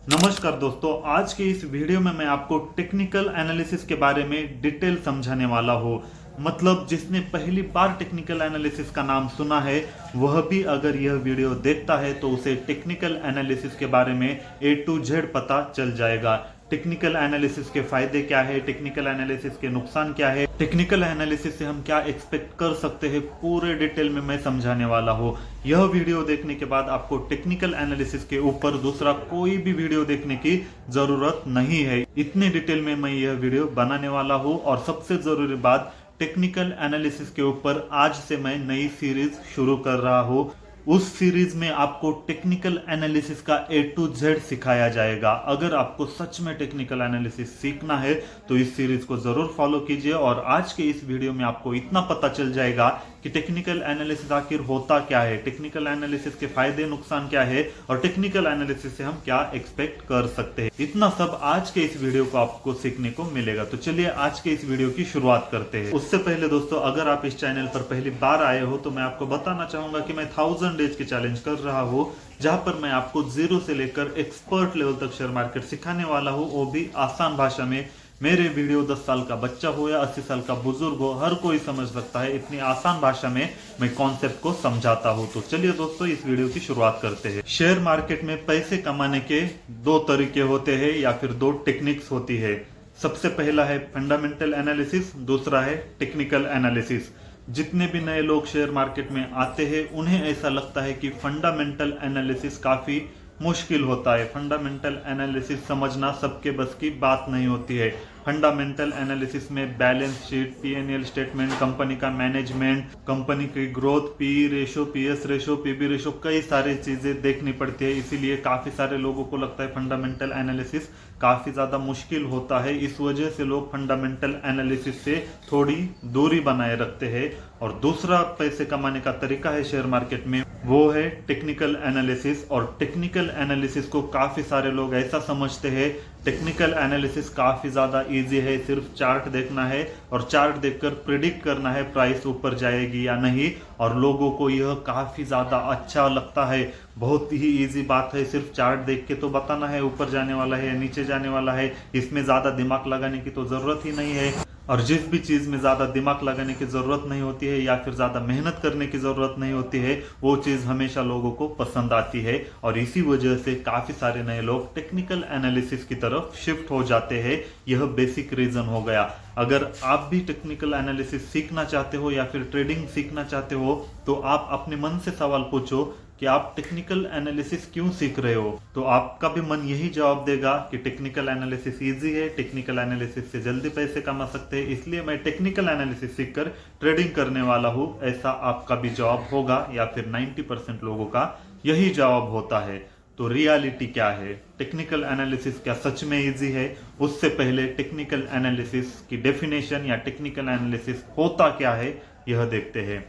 नमस्कार दोस्तों, आज के इस वीडियो में मैं आपको टेक्निकल एनालिसिस के बारे में डिटेल समझाने वाला हूँ। मतलब जिसने पहली बार टेक्निकल एनालिसिस का नाम सुना है वह भी अगर यह वीडियो देखता है तो उसे टेक्निकल एनालिसिस के बारे में A to Z पता चल जाएगा। टेक्निकल एनालिसिस के फायदे क्या है, टेक्निकल एनालिसिस के नुकसान क्या है, टेक्निकल एनालिसिस से हम क्या एक्सपेक्ट कर सकते हैं, पूरे डिटेल में मैं समझाने वाला हूँ। यह वीडियो देखने के बाद आपको टेक्निकल एनालिसिस के ऊपर दूसरा कोई भी वीडियो देखने की जरूरत नहीं है। इतने डिटेल में मैं यह वीडियो बनाने वाला हूँ। और सबसे जरूरी बात, टेक्निकल एनालिसिस के ऊपर आज से मैं नई सीरीज शुरू कर रहा हूँ। उस सीरीज में आपको टेक्निकल एनालिसिस का A to Z सिखाया जाएगा। अगर आपको सच में टेक्निकल एनालिसिस सीखना है तो इस सीरीज को जरूर फॉलो कीजिए। और आज के इस वीडियो में आपको इतना पता चल जाएगा कि टेक्निकल एनालिसिस आखिर होता क्या है, टेक्निकल एनालिसिस के फायदे नुकसान क्या है और टेक्निकल एनालिसिस से हम क्या एक्सपेक्ट कर सकते हैं। इतना सब आज के इस वीडियो को आपको सीखने को मिलेगा। तो चलिए आज के इस वीडियो की शुरुआत करते हैं। उससे पहले दोस्तों, अगर आप इस चैनल पर पहली बार आए हो तो मैं आपको बताना चाहूंगा कि मैं 1000 डेज की चैलेंज कर रहा हूँ, जहां पर मैं आपको जीरो से लेकर एक्सपर्ट लेवल तक शेयर मार्केट सिखाने वाला हूँ, वो भी आसान भाषा में। मेरे वीडियो 10 साल का बच्चा हो या 80 साल का बुजुर्ग हो, हर कोई समझ सकता है। इतनी आसान भाषा में मैं कॉन्सेप्ट को समझाता हूं। तो चलिए दोस्तों, इस वीडियो की शुरुआत करते हैं। शेयर मार्केट में पैसे कमाने के दो तरीके होते हैं या फिर दो टेक्निक्स होती है। सबसे पहला है फंडामेंटल एनालिसिस, दूसरा है टेक्निकल एनालिसिस। जितने भी नए लोग शेयर मार्केट में आते हैं उन्हें ऐसा लगता है कि फंडामेंटल एनालिसिस काफी मुश्किल होता है। फंडामेंटल एनालिसिस समझना सबके बस की बात नहीं होती है। फंडामेंटल एनालिसिस में balance sheet, P&L statement, company का मैनेजमेंट, कंपनी की growth, PE ratio, PS ratio, PB ratio, कई सारी चीजें देखनी पड़ती है। इसीलिए काफी सारे लोगों को लगता है फंडामेंटल एनालिसिस काफी ज्यादा मुश्किल होता है। इस वजह से लोग फंडामेंटल एनालिसिस से थोड़ी दूरी बनाए रखते हैं। और दूसरा पैसे कमाने का तरीका है शेयर मार्केट में, वो है टेक्निकल एनालिसिस। और टेक्निकल एनालिसिस को काफी सारे लोग ऐसा समझते हैं, टेक्निकल एनालिसिस काफी ज्यादा इजी है, सिर्फ चार्ट देखना है और चार्ट देखकर प्रिडिक्ट करना है प्राइस ऊपर जाएगी या नहीं। और लोगों को यह काफी ज्यादा अच्छा लगता है, बहुत ही इजी बात है, सिर्फ चार्ट देख के तो बताना है ऊपर जाने वाला है या नीचे जाने वाला है। इसमें ज्यादा दिमाग लगाने की तो जरूरत ही नहीं है। और जिस भी चीज में ज्यादा दिमाग लगाने की जरूरत नहीं होती है या फिर ज्यादा मेहनत करने की जरूरत नहीं होती है, वो चीज हमेशा लोगों को पसंद आती है। और इसी वजह से काफी सारे नए लोग टेक्निकल एनालिसिस की तरफ शिफ्ट हो जाते हैं। यह बेसिक रीजन हो गया। अगर आप भी टेक्निकल एनालिसिस सीखना चाहते हो या फिर ट्रेडिंग सीखना चाहते हो तो आप अपने मन से सवाल पूछो कि आप टेक्निकल एनालिसिस क्यों सीख रहे हो। तो आपका भी मन यही जवाब देगा कि टेक्निकल एनालिसिस इजी है, टेक्निकल एनालिसिस से जल्दी पैसे कमा सकते हैं, इसलिए मैं टेक्निकल एनालिसिस सीखकर ट्रेडिंग करने वाला हूं। ऐसा आपका भी जवाब होगा या फिर 90% लोगों का यही जवाब होता है। तो रियलिटी क्या है, टेक्निकल एनालिसिस क्या सच में इजी है? उससे पहले टेक्निकल एनालिसिस की डेफिनेशन या टेक्निकल एनालिसिस होता क्या है यह देखते हैं।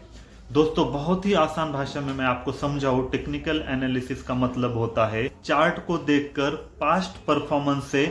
दोस्तों, बहुत ही आसान भाषा में मैं आपको समझाऊं, टेक्निकल एनालिसिस का मतलब होता है चार्ट को देखकर पास्ट परफॉर्मेंस से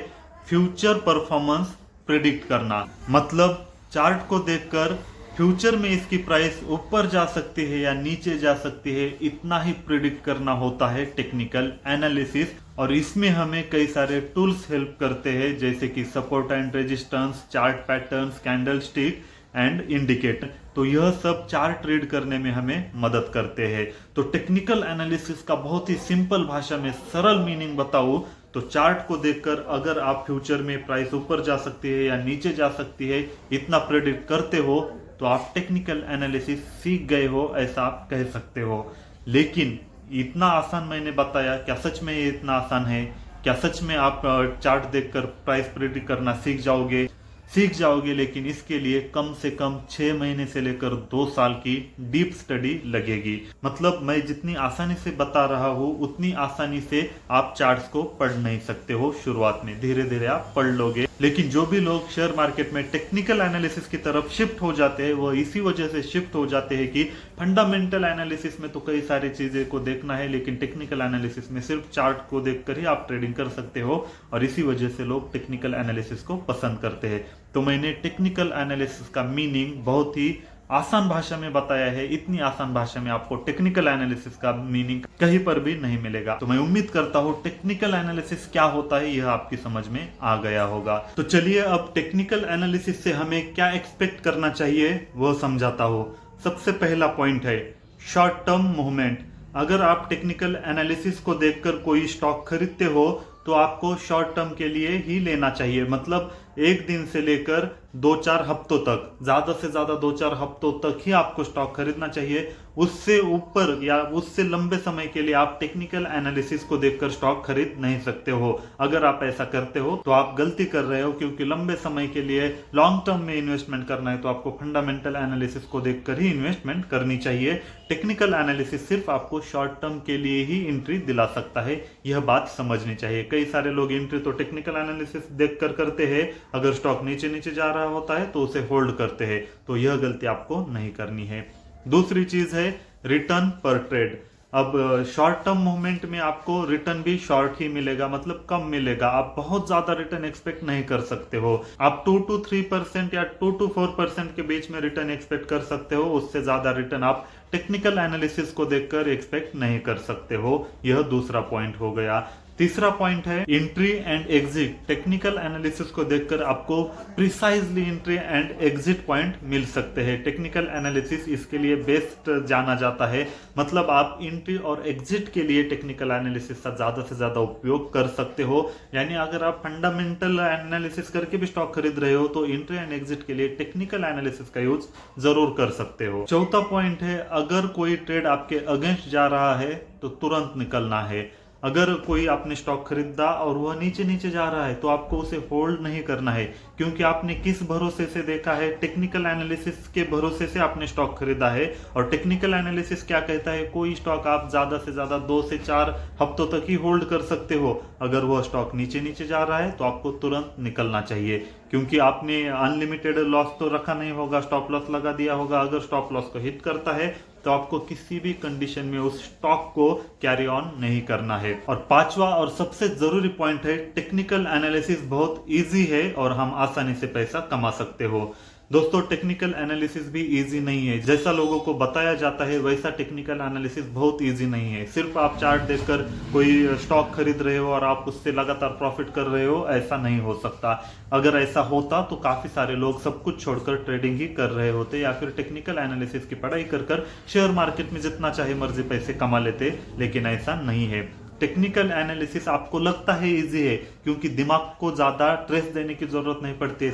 फ्यूचर परफॉर्मेंस प्रिडिक्ट करना। मतलब चार्ट को देखकर फ्यूचर में इसकी प्राइस ऊपर जा सकती है या नीचे जा सकती है, इतना ही प्रिडिक्ट करना होता है टेक्निकल एनालिसिस। और इसमें हमें कई सारे टूल्स हेल्प करते हैं, जैसे कि support and resistance, chart patterns, candle stick and indicator. तो यह सब चार्ट रीड करने में हमें मदद करते हैं। तो टेक्निकल एनालिसिस का बहुत ही सिंपल भाषा में सरल मीनिंग बताऊं तो चार्ट को देखकर अगर आप फ्यूचर में प्राइस ऊपर जा सकती है या नीचे जा सकती है इतना प्रेडिक्ट करते हो तो आप टेक्निकल एनालिसिस सीख गए हो, ऐसा आप कह सकते हो। लेकिन इतना आसान मैंने बताया, क्या सच में ये इतना आसान है? क्या सच में आप चार्ट देखकर प्राइस प्रेडिक्ट करना सीख जाओगे? लेकिन इसके लिए कम से कम 6 महीने से लेकर 2 साल की डीप स्टडी लगेगी। मतलब मैं जितनी आसानी से बता रहा हूं उतनी आसानी से आप चार्ट्स को पढ़ नहीं सकते हो शुरुआत में, धीरे धीरे आप पढ़ लोगे। लेकिन जो भी लोग शेयर मार्केट में टेक्निकल एनालिसिस की तरफ शिफ्ट हो जाते हैं वो इसी वजह से शिफ्ट हो जाते हैं कि फंडामेंटल एनालिसिस में तो कई सारी चीजें को देखना है, लेकिन टेक्निकल एनालिसिस में सिर्फ चार्ट को देखकर ही आप ट्रेडिंग कर सकते हो। और इसी वजह से लोग टेक्निकल एनालिसिस को पसंद करते हैं। तो मैंने टेक्निकल एनालिसिस का मीनिंग बहुत ही आसान भाषा में बताया है। इतनी आसान भाषा में आपको टेक्निकल एनालिसिस का मीनिंग कहीं पर भी नहीं मिलेगा। तो मैं उम्मीद करता हूँ टेक्निकल एनालिसिस क्या होता है यह आपकी समझ में आ गया होगा। तो चलिए अब टेक्निकल एनालिसिस से हमें क्या एक्सपेक्ट करना चाहिए वह समझाता हूँ। सबसे पहला पॉइंट है शॉर्ट टर्म मूवमेंट। अगर आप टेक्निकल एनालिसिस को देखकर कोई स्टॉक खरीदते हो तो आपको शॉर्ट टर्म के लिए ही लेना चाहिए। मतलब एक दिन से लेकर 2-4 हफ्तों तक, ज्यादा से ज्यादा 2-4 हफ्तों तक ही आपको स्टॉक खरीदना चाहिए। उससे ऊपर या उससे लंबे समय के लिए आप टेक्निकल एनालिसिस को देखकर स्टॉक खरीद नहीं सकते हो। अगर आप ऐसा करते हो तो आप गलती कर रहे हो, क्योंकि लंबे समय के लिए लॉन्ग टर्म में इन्वेस्टमेंट करना है तो आपको फंडामेंटल एनालिसिस को देखकर ही इन्वेस्टमेंट करनी चाहिए। टेक्निकल एनालिसिस सिर्फ आपको शॉर्ट टर्म के लिए ही एंट्री दिला सकता है, यह बात समझनी चाहिए। कई सारे लोग एंट्री तो टेक्निकल एनालिसिस देखकर करते हैं, अगर स्टॉक नीचे नीचे जा रहा होता है तो उसे होल्ड करते हैं, तो यह गलती आपको नहीं करनी है। दूसरी चीज है रिटर्न पर ट्रेड। अब शॉर्ट टर्म मूवमेंट में आपको रिटर्न भी शॉर्ट ही मिलेगा, मतलब कम मिलेगा। आप बहुत ज्यादा रिटर्न एक्सपेक्ट नहीं कर सकते हो। आप 2-3% या 2-4% के बीच में रिटर्न एक्सपेक्ट कर सकते हो। उससे ज्यादा रिटर्न आप टेक्निकल एनालिसिस को देखकर एक्सपेक्ट नहीं कर सकते हो। यह दूसरा पॉइंट हो गया। तीसरा पॉइंट है entry and exit. Technical analysis को देखकर आपको precisely entry and exit point मिल सकते हैं। टेक्निकल एनालिसिस इसके लिए बेस्ट जाना जाता है। मतलब आप एंट्री और एग्जिट के लिए टेक्निकल एनालिसिस का ज्यादा से ज्यादा उपयोग कर सकते हो। यानी अगर आप फंडामेंटल एनालिसिस करके भी स्टॉक खरीद रहे हो तो एंट्री एंड एग्जिट के लिए टेक्निकल एनालिसिस का यूज जरूर कर सकते हो। चौथा पॉइंट है अगर कोई ट्रेड आपके अगेंस्ट जा रहा है तो तुरंत निकलना है। अगर कोई आपने स्टॉक खरीदा और वह नीचे नीचे जा रहा है तो आपको उसे होल्ड नहीं करना है, क्योंकि आपने किस भरोसे से देखा है, टेक्निकल एनालिसिस के भरोसे से आपने स्टॉक खरीदा है। और टेक्निकल एनालिसिस क्या कहता है, कोई स्टॉक आप ज्यादा से ज्यादा 2 से 4 हफ्तों तक ही होल्ड कर सकते हो। अगर वह स्टॉक नीचे नीचे जा रहा है तो आपको तुरंत निकलना चाहिए, क्योंकि आपने अनलिमिटेड लॉस तो रखा नहीं होगा, स्टॉप लॉस लगा दिया होगा। अगर स्टॉप लॉस को हिट करता है तो आपको किसी भी कंडीशन में उस स्टॉक को कैरी ऑन नहीं करना है। और पांचवा और सबसे जरूरी पॉइंट है टेक्निकल एनालिसिस बहुत इजी है और हम आसानी से पैसा कमा सकते हो। दोस्तों टेक्निकल एनालिसिस भी इजी नहीं है। जैसा लोगों को बताया जाता है वैसा टेक्निकल एनालिसिस बहुत इजी नहीं है। सिर्फ आप चार्ट देखकर कोई स्टॉक खरीद रहे हो और आप उससे लगातार प्रॉफिट कर रहे हो, ऐसा नहीं हो सकता। अगर ऐसा होता तो काफी सारे लोग सब कुछ छोड़कर ट्रेडिंग ही कर रहे होते, या फिर टेक्निकल एनालिसिस की पढ़ाई कर शेयर मार्केट में जितना चाहे मर्जी पैसे कमा लेते, लेकिन ऐसा नहीं है। टेक्निकल एनालिसिस आपको लगता है इजी है क्योंकि दिमाग को ज्यादा स्ट्रेस देने की जरूरत नहीं पड़ती है,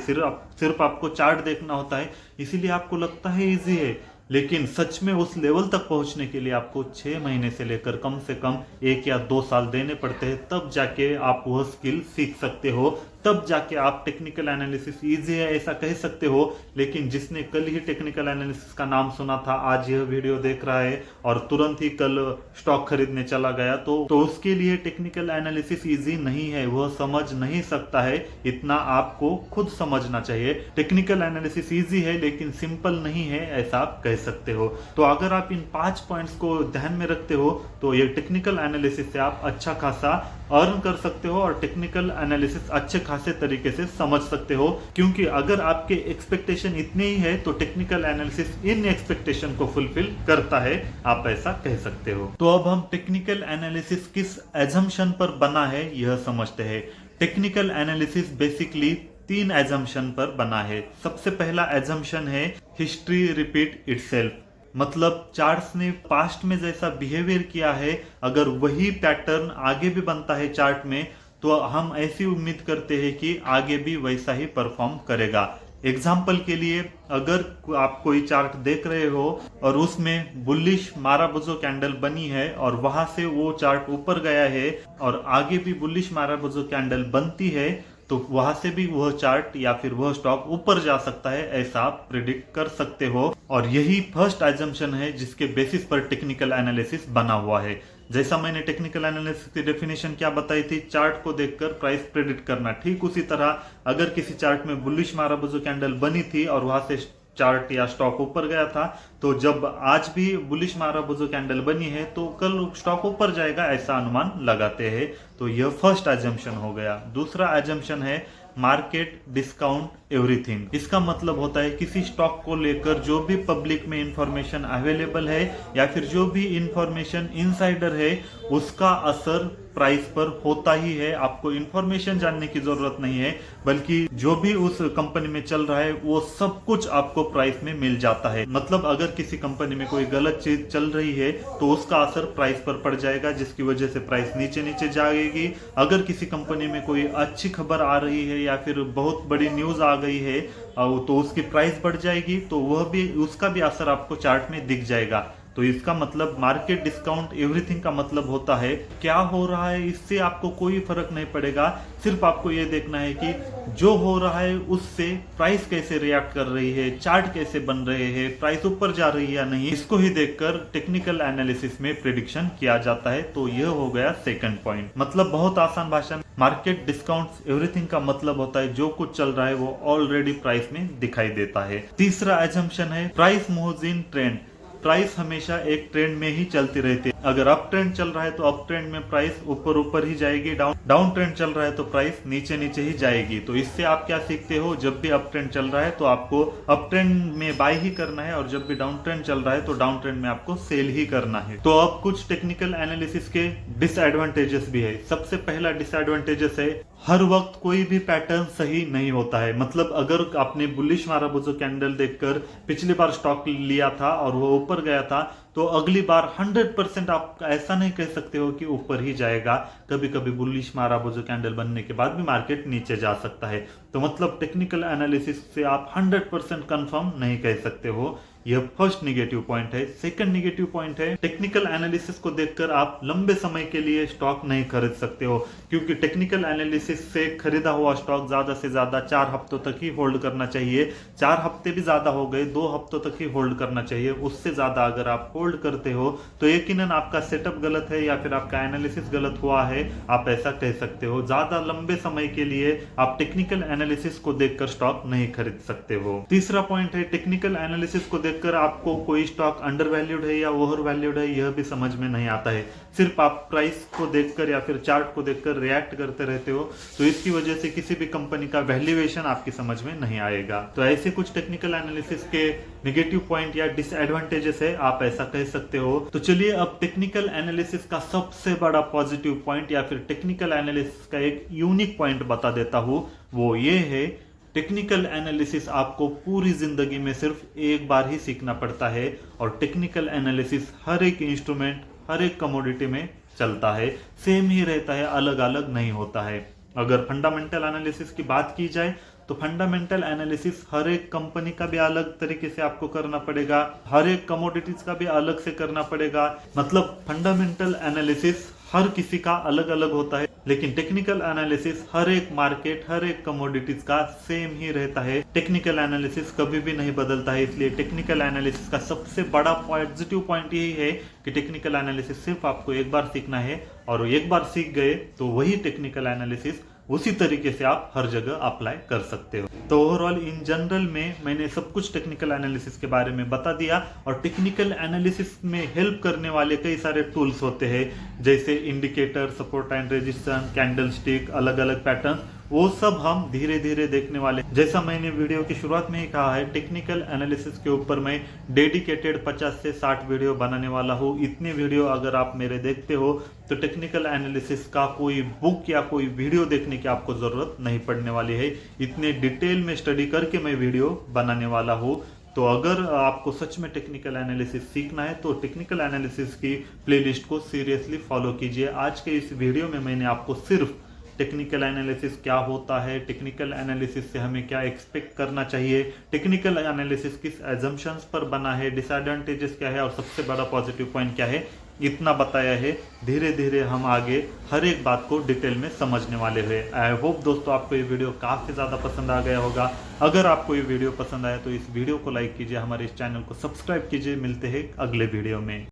सिर्फ आपको चार्ट देखना होता है, इसीलिए आपको लगता है इजी है। लेकिन सच में उस लेवल तक पहुंचने के लिए आपको 6 महीने से लेकर कम से कम 1 या 2 साल देने पड़ते हैं, तब जाके आप वह स्किल सीख सकते हो, तब जाके आप टेक्निकल एनालिसिस इजी है ऐसा कह सकते हो। लेकिन जिसने कल ही टेक्निकल एनालिसिस का नाम सुना था, आज यह वीडियो देख रहा है और तुरंत ही कल स्टॉक खरीदने चला गया, तो उसके लिए टेक्निकल एनालिसिस इजी नहीं है, वह समझ नहीं सकता है। इतना आपको खुद समझना चाहिए। टेक्निकल एनालिसिस इजी है लेकिन सिंपल नहीं है ऐसा आप कह सकते हो। तो अगर आप इन 5 पॉइंट्स को ध्यान में रखते हो तो ये टेक्निकल एनालिसिस से आप अच्छा खासा अर्न कर सकते हो और टेक्निकल एनालिसिस अच्छे खासे तरीके से समझ सकते हो। क्योंकि अगर आपके एक्सपेक्टेशन इतने ही है तो टेक्निकल एनालिसिस इन एक्सपेक्टेशन को फुलफिल करता है, आप ऐसा कह सकते हो। तो अब हम टेक्निकल एनालिसिस किस एजम्पशन पर बना है यह समझते हैं। टेक्निकल एनालिसिस बेसिकली 3 एजम्पशन पर बना है। सबसे पहला एजम्पशन है हिस्ट्री रिपीट इटसेल्फ। मतलब चार्ट्स ने पास्ट में जैसा बिहेवियर किया है, अगर वही पैटर्न आगे भी बनता है चार्ट में तो हम ऐसी उम्मीद करते हैं कि आगे भी वैसा ही परफॉर्म करेगा। एग्जाम्पल के लिए अगर आप कोई चार्ट देख रहे हो और उसमें बुलिश माराबुजो कैंडल बनी है और वहां से वो चार्ट ऊपर गया है और आगे भी बुलिश माराबुजो कैंडल बनती है, तो वहां से भी वह चार्ट या फिर वह स्टॉक ऊपर जा सकता है, ऐसा आप प्रिडिक्ट कर सकते हो। और यही फर्स्ट एजम्पशन है जिसके बेसिस पर टेक्निकल एनालिसिस बना हुआ है। जैसा मैंने टेक्निकल एनालिसिस की डेफिनेशन क्या बताई थी, चार्ट को देखकर प्राइस प्रिडिक्ट करना, ठीक उसी तरह अगर किसी चार्ट में बुलिश माराबुजो कैंडल बनी थी और वहां से चार्ट या स्टॉक ऊपर गया था, तो जब आज भी बुलिश माराबुजो कैंडल बनी है तो कल स्टॉक ऊपर जाएगा, ऐसा अनुमान लगाते हैं। तो यह फर्स्ट एजम्पशन हो गया। दूसरा एजम्पशन है मार्केट डिस्काउंट एवरीथिंग। इसका मतलब होता है किसी स्टॉक को लेकर जो भी पब्लिक में इंफॉर्मेशन अवेलेबल है या फिर जो भी इंफॉर्मेशन इनसाइडर है उसका असर प्राइस पर होता ही है। आपको इंफॉर्मेशन जानने की जरूरत नहीं है, बल्कि जो भी उस कंपनी में चल रहा है वो सब कुछ आपको प्राइस में मिल जाता है। मतलब अगर किसी कंपनी में कोई गलत चीज चल रही है तो उसका असर प्राइस पर पड़ जाएगा, जिसकी वजह से प्राइस नीचे नीचे जाएगी। अगर किसी कंपनी में कोई अच्छी खबर आ रही है या फिर बहुत बड़ी न्यूज आ गई है तो उसकी प्राइस बढ़ जाएगी, तो वह भी उसका भी असर आपको चार्ट में दिख जाएगा। तो इसका मतलब मार्केट डिस्काउंट एवरीथिंग का मतलब होता है क्या हो रहा है इससे आपको कोई फर्क नहीं पड़ेगा। सिर्फ आपको ये देखना है कि जो हो रहा है उससे प्राइस कैसे रिएक्ट कर रही है, चार्ट कैसे बन रहे हैं, प्राइस ऊपर जा रही है या नहीं, इसको ही देखकर टेक्निकल एनालिसिस में प्रेडिक्शन किया जाता है। तो यह हो गया सेकंड पॉइंट। मतलब बहुत आसान भाषा में मार्केट डिस्काउंट एवरीथिंग का मतलब होता है जो कुछ चल रहा है वो ऑलरेडी प्राइस में दिखाई देता है। तीसरा एजम्पशन है price moves in trend. Price हमेशा एक ट्रेंड में ही चलती रहती है। अगर अप ट्रेंड चल रहा है तो अप ट्रेंड में प्राइस ऊपर ऊपर ही जाएगी, डाउन ट्रेंड चल रहा है तो प्राइस नीचे नीचे ही जाएगी। तो इससे आप क्या सीखते हो, जब भी अप ट्रेंड चल रहा है तो आपको अप ट्रेंड में बाय ही करना है, और जब भी डाउन ट्रेंड चल रहा है तो डाउन ट्रेंड में आपको सेल ही करना है। तो अब कुछ टेक्निकल एनालिसिस के डिसएडवांटेजेस भी है। सबसे पहला डिसएडवांटेजेस है हर वक्त कोई भी पैटर्न सही नहीं होता है। मतलब अगर आपने बुलिश माराबूजो कैंडल देखकर पिछली बार स्टॉक लिया था और वो ऊपर गया था, तो अगली बार 100% आप ऐसा नहीं कह सकते हो कि ऊपर ही जाएगा। कभी कभी बुलिश माराबूजो कैंडल बनने के बाद भी मार्केट नीचे जा सकता है। तो मतलब टेक्निकल एनालिसिस से आप 100% कंफर्म नहीं कह सकते हो। यह फर्स्ट निगेटिव पॉइंट है। सेकंड निगेटिव पॉइंट है टेक्निकल एनालिसिस को देखकर आप लंबे समय के लिए स्टॉक नहीं खरीद सकते हो, क्योंकि टेक्निकल एनालिसिस से खरीदा हुआ स्टॉक ज्यादा से ज्यादा 4 हफ्तों तक ही होल्ड करना चाहिए। 4 हफ्ते भी ज्यादा हो गए, 2 हफ्तों तक ही होल्ड करना चाहिए। उससे ज्यादा अगर आप होल्ड करते हो तो यकीनन आपका सेटअप गलत है या फिर आपका एनालिसिस गलत हुआ है, आप ऐसा कह सकते हो। ज्यादा लंबे समय के लिए आप टेक्निकल एनालिसिस को देखकर स्टॉक नहीं खरीद सकते हो। तीसरा पॉइंट है टेक्निकल एनालिसिस को देखकर आपको कोई स्टॉक अंडर वैल्यूड है या ओवर वैल्यूड है यह भी समझ में नहीं आता है। सिर्फ आप प्राइस को देखकर या फिर चार्ट को देखकर रिएक्ट करते रहते हो, तो इसकी वजह से किसी भी कंपनी का वैल्यूएशन आपकी समझ में नहीं आएगा। तो ऐसे कुछ टेक्निकल एनालिसिस के नेगेटिव पॉइंट या डिसएडवांटेजेस है, आप ऐसा कह सकते हो। तो चलिए अब टेक्निकल एनालिसिस का सबसे बड़ा पॉजिटिव पॉइंट या फिर टेक्निकल एनालिसिस का एक यूनिक पॉइंट बता देता हूं। वो ये है टेक्निकल एनालिसिस आपको पूरी जिंदगी में सिर्फ एक बार ही सीखना पड़ता है, और टेक्निकल एनालिसिस हर एक इंस्ट्रूमेंट हर एक कमोडिटी में चलता है, सेम ही रहता है, अलग अलग नहीं होता है। अगर फंडामेंटल एनालिसिस की बात की जाए तो फंडामेंटल एनालिसिस हर एक कंपनी का भी अलग तरीके से आपको करना पड़ेगा, हर एक कमोडिटीज का भी अलग से करना पड़ेगा। मतलब फंडामेंटल एनालिसिस हर किसी का अलग अलग होता है, लेकिन टेक्निकल एनालिसिस हर एक मार्केट हर एक कमोडिटीज का सेम ही रहता है। टेक्निकल एनालिसिस कभी भी नहीं बदलता है। इसलिए टेक्निकल एनालिसिस का सबसे बड़ा पॉजिटिव पॉइंट यही है कि टेक्निकल एनालिसिस सिर्फ आपको एक बार सीखना है, और एक बार सीख गए तो वही टेक्निकल एनालिसिस उसी तरीके से आप हर जगह अप्लाई कर सकते हो। तो ओवरऑल इन जनरल में मैंने सब कुछ टेक्निकल एनालिसिस के बारे में बता दिया, और टेक्निकल एनालिसिस में हेल्प करने वाले कई सारे टूल्स होते हैं, जैसे indicator, support and resistance, candle stick, अलग अलग पैटर्न, वो सब हम धीरे धीरे देखने वाले। जैसा मैंने वीडियो की शुरुआत में ही कहा है, टेक्निकल एनालिसिस के ऊपर मैं डेडिकेटेड 50 से 60 वीडियो बनाने वाला हूँ। इतने वीडियो अगर आप मेरे देखते हो तो टेक्निकल एनालिसिस का कोई बुक या कोई वीडियो देखने की आपको जरूरत नहीं पड़ने वाली है। इतने डिटेल में स्टडी करके मैं वीडियो बनाने वाला हूँ। तो अगर आपको सच में टेक्निकल एनालिसिस सीखना है तो टेक्निकल एनालिसिस की प्लेलिस्ट को सीरियसली फॉलो कीजिए। आज के इस वीडियो में मैंने आपको सिर्फ टेक्निकल एनालिसिस क्या होता है, टेक्निकल एनालिसिस से हमें क्या एक्सपेक्ट करना चाहिए, टेक्निकल एनालिसिस किस एजम्पशंस पर बना है, डिसएडवांटेजेस क्या है और सबसे बड़ा पॉजिटिव पॉइंट क्या है, इतना बताया है। धीरे धीरे हम आगे हर एक बात को डिटेल में समझने वाले हुए। आई होप दोस्तों आपको ये वीडियो काफ़ी ज़्यादा पसंद आ गया होगा। अगर आपको ये वीडियो पसंद आया तो इस वीडियो को लाइक कीजिए, हमारे इस चैनल को सब्सक्राइब कीजिए। मिलते हैं अगले वीडियो में।